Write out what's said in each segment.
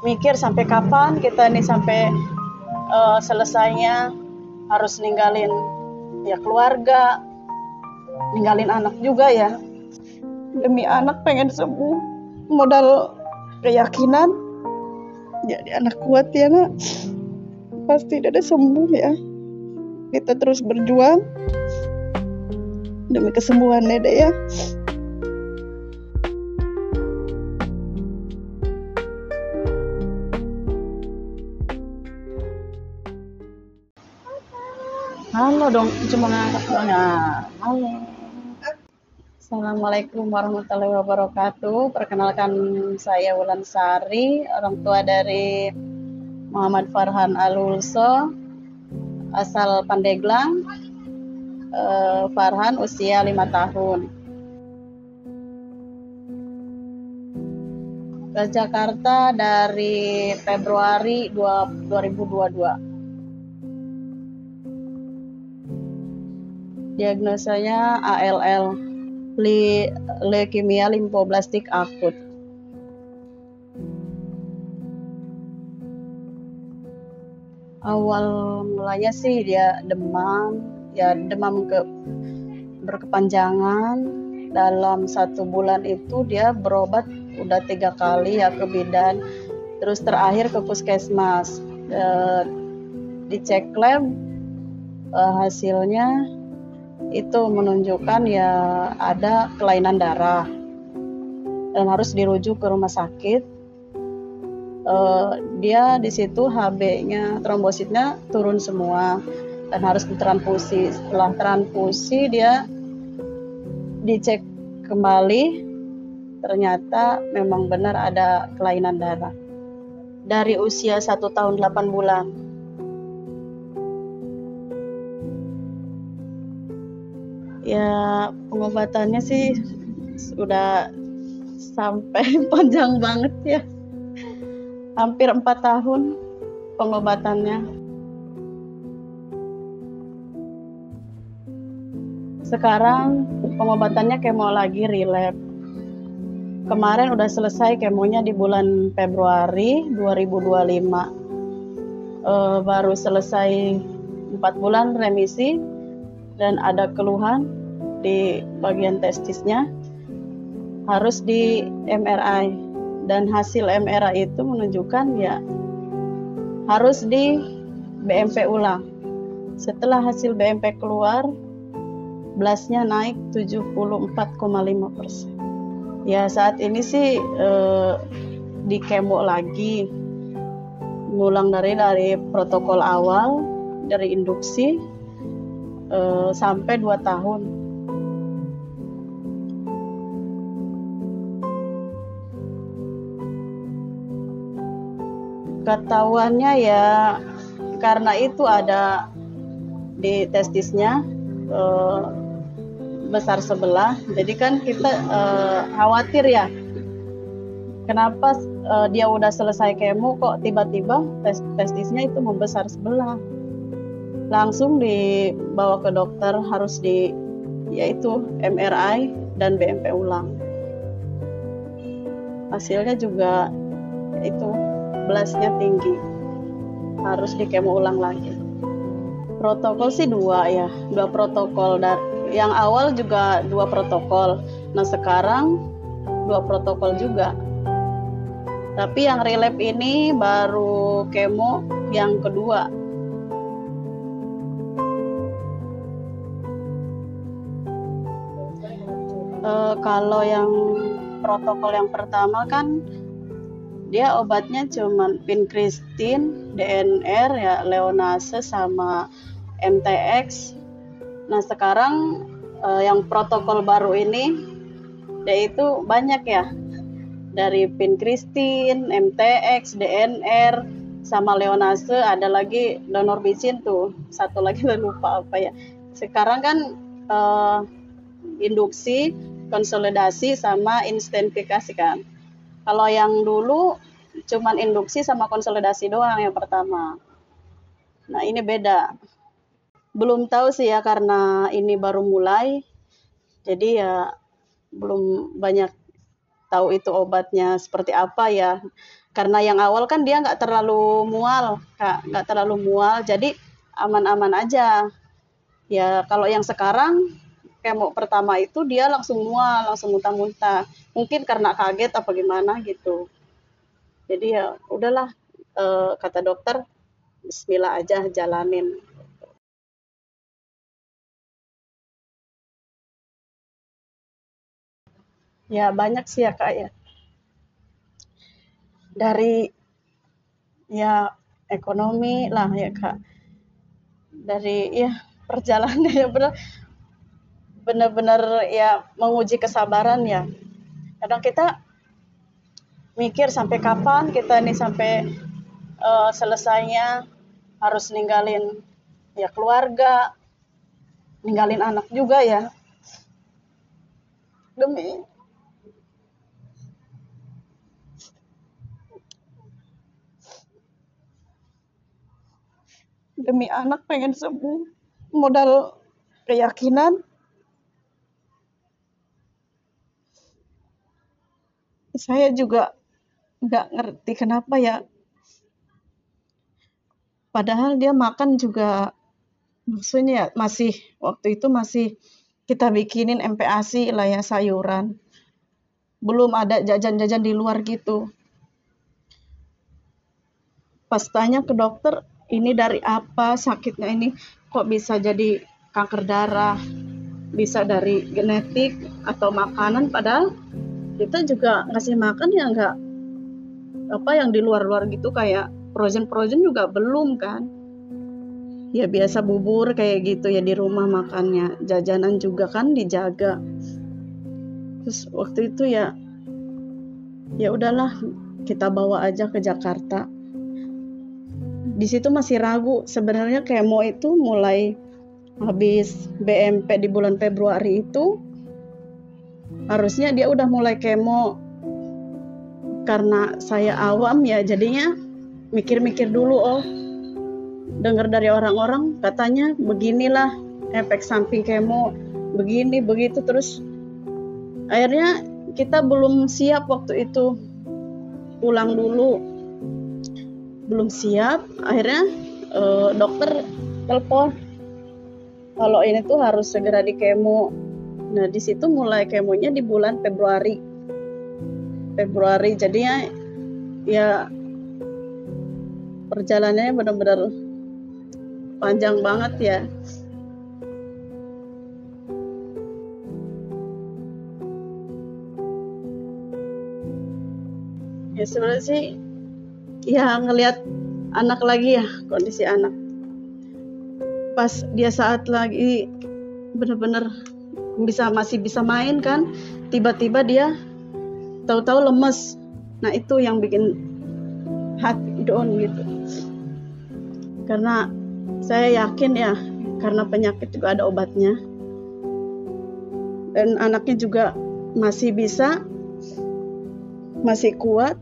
mikir sampai kapan kita nih sampai selesainya harus ninggalin ya keluarga, ninggalin anak juga ya. Demi anak pengen sembuh, modal keyakinan. Jadi anak kuat ya nak, pasti Dede sembuh ya. Kita terus berjuang demi kesembuhan Dede ya. Halo dong, cuma ngangkat doang ya. Halo. Assalamualaikum warahmatullahi wabarakatuh. Perkenalkan saya Wulan Sari, orang tua dari Muhammad Farhan Alulso, asal Pandeglang. Farhan usia 5 tahun. Ke Jakarta dari Februari 2022. Diagnosanya ALL, leukemia limfoblastik akut. Awal mulanya sih dia demam, ya demam berkepanjangan. Dalam 1 bulan itu dia berobat udah 3 kali ya ke bidan, terus terakhir ke puskesmas. Dicek lab, hasilnya itu menunjukkan ya ada kelainan darah dan harus dirujuk ke rumah sakit. Dia di situ HB-nya, trombositnya turun semua dan harus ditransfusi. Setelah transfusi dia dicek kembali, ternyata memang benar ada kelainan darah. Dari usia 1 tahun 8 bulan. Ya pengobatannya sih sudah sampai panjang banget ya, hampir 4 tahun pengobatannya. Sekarang pengobatannya kemo lagi, relapse. Kemarin udah selesai kemonya di bulan Februari 2025. Baru selesai 4 bulan remisi dan ada keluhan di bagian testisnya, harus di MRI, dan hasil MRI itu menunjukkan ya harus di BMP ulang. Setelah hasil BMP keluar, blastnya naik 74,5%. Ya saat ini sih di kemo lagi, ngulang dari protokol awal, dari induksi sampai 2 tahun. Ketahuannya ya karena itu ada di testisnya besar sebelah, jadi kan kita khawatir ya, kenapa dia udah selesai kemo kok tiba-tiba testisnya itu membesar sebelah. Langsung dibawa ke dokter, harus yaitu MRI dan BMP ulang. Hasilnya juga itu blastnya tinggi, harus di kemo ulang lagi. Protokol sih 2 ya, 2 protokol. Yang awal juga 2 protokol. Nah sekarang 2 protokol juga. Tapi yang relapse ini baru kemo yang kedua. Kalau yang protokol yang pertama kan dia obatnya cuman vincristin, DNR ya, Leonase sama MTX. Nah sekarang yang protokol baru ini dia itu banyak ya, dari vincristin, MTX, DNR sama Leonase, ada lagi donorbisin tuh, satu lagi lupa apa ya. Sekarang kan induksi, konsolidasi sama instantifikasi kan. Kalau yang dulu cuman induksi sama konsolidasi doang yang pertama. Nah ini beda. Belum tahu sih ya karena ini baru mulai. Jadi ya belum banyak tahu itu obatnya seperti apa ya. Karena yang awal kan dia nggak terlalu mual, Kak, nggak terlalu mual, jadi aman-aman aja. Ya kalau yang sekarang kemo pertama itu dia langsung mual, langsung muntah-muntah. Mungkin karena kaget apa gimana gitu. Jadi ya udahlah, kata dokter, bismillah aja jalanin. Ya banyak sih ya Kak ya. Dari ya ekonomi lah ya Kak. Dari ya perjalanannya ya benar-benar ya menguji kesabaran ya. Kadang kita mikir sampai kapan kita nih sampai selesainya harus ninggalin ya keluarga, ninggalin anak juga ya demi demi anak pengen sembuh, modal keyakinan. Saya juga nggak ngerti kenapa ya, padahal dia makan juga maksudnya ya masih waktu itu masih kita bikinin MPASI lah ya sayuran, belum ada jajan-jajan di luar gitu. Pas tanya ke dokter, ini dari apa sakitnya ini, kok bisa jadi kanker darah, bisa dari genetik atau makanan, padahal kita juga ngasih makan ya nggak apa yang di luar-luar gitu, kayak frozen juga belum kan. Ya biasa bubur kayak gitu ya di rumah makannya, jajanan juga kan dijaga. Terus waktu itu ya udahlah kita bawa aja ke Jakarta. Di situ masih ragu sebenarnya, kemo itu mulai habis BMP di bulan Februari itu harusnya dia udah mulai kemo. Karena saya awam ya jadinya mikir-mikir dulu, oh dengar dari orang-orang katanya beginilah efek samping kemo, begini begitu, terus akhirnya kita belum siap waktu itu, pulang dulu belum siap. Akhirnya dokter telepon kalau ini tuh harus segera di kemo. Nah di situ mulai kemonya di bulan Februari, jadinya ya perjalanannya benar-benar panjang banget ya. Ya sebenarnya sih ya ngelihat anak lagi ya, kondisi anak pas dia saat lagi benar-benar masih bisa main kan, tiba-tiba dia tahu-tahu lemes. Nah itu yang bikin hati down gitu, karena saya yakin ya karena penyakit juga ada obatnya dan anaknya juga masih kuat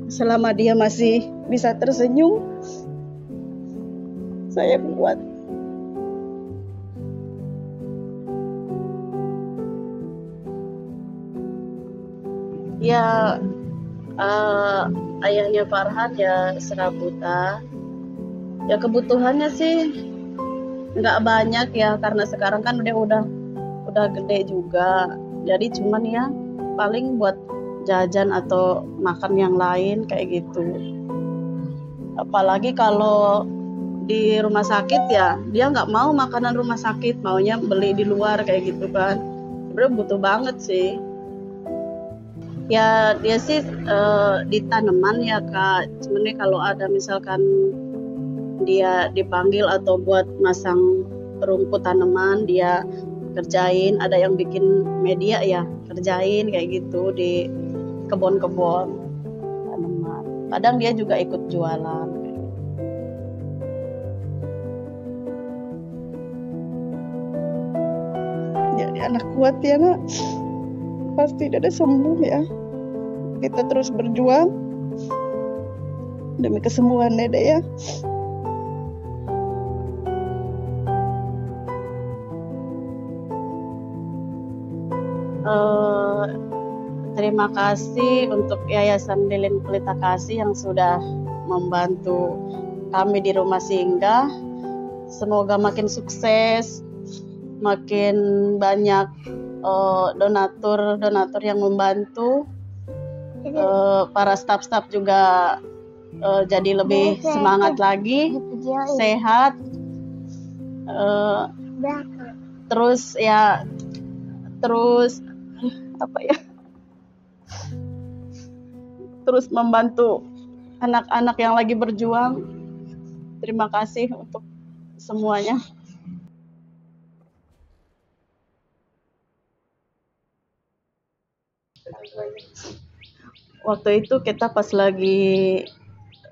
selama dia masih bisa tersenyum. Saya kuat. Ya ayahnya Farhan ya serabuta. Ya kebutuhannya sih nggak banyak ya, karena sekarang kan dia udah gede juga. Jadi cuman ya paling buat jajan atau makan yang lain kayak gitu. Apalagi kalau di rumah sakit ya dia nggak mau makanan rumah sakit, maunya beli di luar kayak gitu kan. Sebenarnya butuh banget sih. Ya dia sih di tanaman ya Kak. Sebenarnya kalau ada misalkan dia dipanggil atau buat masang rumput tanaman dia kerjain, ada yang bikin media ya kerjain kayak gitu di kebun-kebun tanaman. Kadang dia juga ikut jualan. Jadi anak kuat ya nak, pasti Dede sembuh ya. Kita terus berjuang demi kesembuhan Dede ya. terima kasih untuk Yayasan Lilin Pelita Kasih yang sudah membantu kami di rumah singgah. Semoga makin sukses, makin banyak donatur yang membantu. Para staf-staf juga jadi lebih semangat lagi, sehat. Terus terus membantu anak-anak yang lagi berjuang. Terima kasih untuk semuanya. Waktu itu kita pas lagi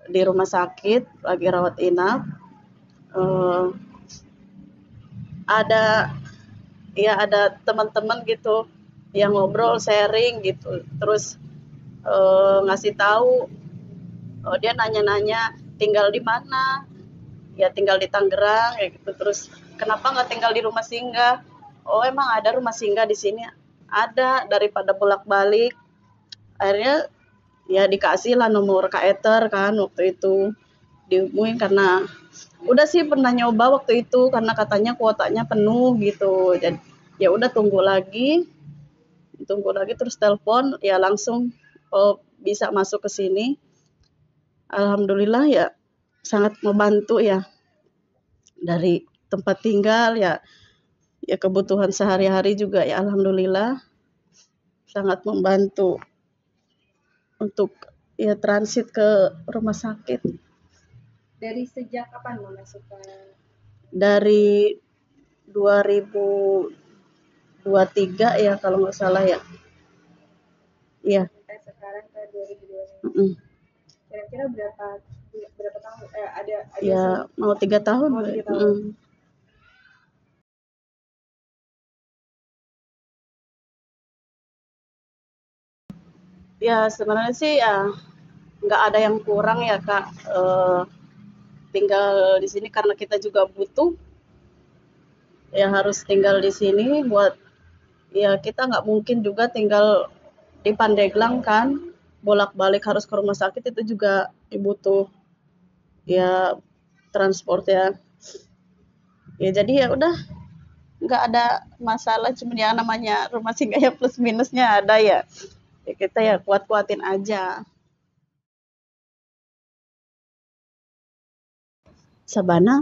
di rumah sakit, lagi rawat inap, ada teman-teman gitu yang ngobrol, sharing gitu, terus ngasih tahu, dia nanya-nanya tinggal di mana, ya tinggal di Tangerang kayak gitu. Terus kenapa nggak tinggal di rumah singgah? Oh emang ada rumah singgah di sini? Ada. Daripada bolak-balik, akhirnya ya dikasih lah nomor kaeter kan waktu itu, dihubungin karena udah sih pernah nyoba waktu itu karena katanya kuotanya penuh gitu. Jadi ya udah tunggu lagi terus telepon ya langsung bisa masuk ke sini. Alhamdulillah ya sangat membantu ya, dari tempat tinggal ya kebutuhan sehari-hari juga ya alhamdulillah sangat membantu untuk ya transit ke rumah sakit. Dari sejak kapan mau masuk ke? Dari 2023 ya kalau nggak salah ya. Iya. Kita sekarang ke 2025. Kira-kira berapa tahun? Ada ya mau 3 tahun. Mau 3 tahun. Ya sebenarnya sih ya nggak ada yang kurang ya Kak, tinggal di sini karena kita juga butuh ya, harus tinggal di sini buat ya kita nggak mungkin juga tinggal di Pandeglang kan, bolak-balik harus ke rumah sakit, itu juga butuh ya transport ya jadi ya udah nggak ada masalah, cuma ya namanya rumah singgah ya plus minusnya ada ya kita ya kuat-kuatin aja. Sabana?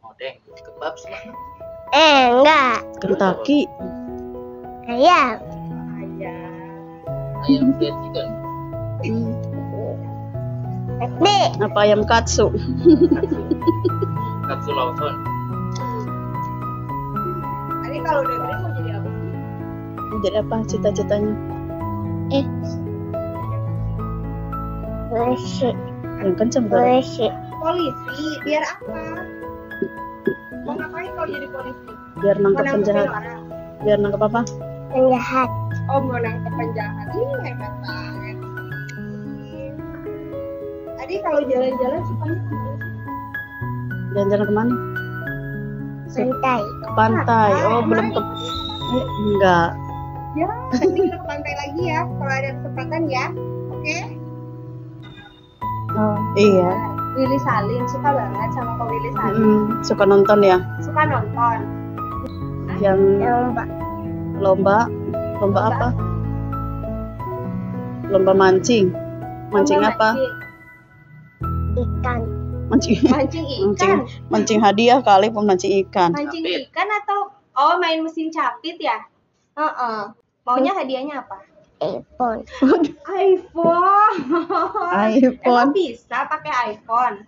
Odeng, kebab sih. Enggak. Kentucky. Ayam. Ayam fried chicken. Apa ayam katsu? Katsu Lawson. Ini kalau udah gede mau jadi apa? Mau jadi apa cita-citanya? Polisi. Yang kenceng kan? Polisi. Polisi, biar apa? Mau ngapain kalau jadi polisi? Biar nangkep Mau nangkepin penjahat. orang? Biar nangkep apa? Penjahat. Oh, mau nangkep penjahat. Ini hebat banget. Tadi kalau jalan-jalan sukanya kemana sih? Jalan-jalan kemana? Pantai. Ke pantai. Oh belum ke. Enggak. Ya, nanti kita ke pantai lagi ya, kalau ada kesempatan ya. Oke? Oh iya. Willy Salim, suka banget sama Kak Willy Salim. Suka nonton ya? Suka nonton. Yang Lomba. lomba apa? Lomba mancing. Mancing Lomba apa? Ikan. Mancing ikan. Mancing hadiah kali pemancing ikan. Mancing ikan atau main mesin capit ya? Maunya hadiahnya apa? iPhone. iPhone. iPhone. Emang bisa pakai iPhone?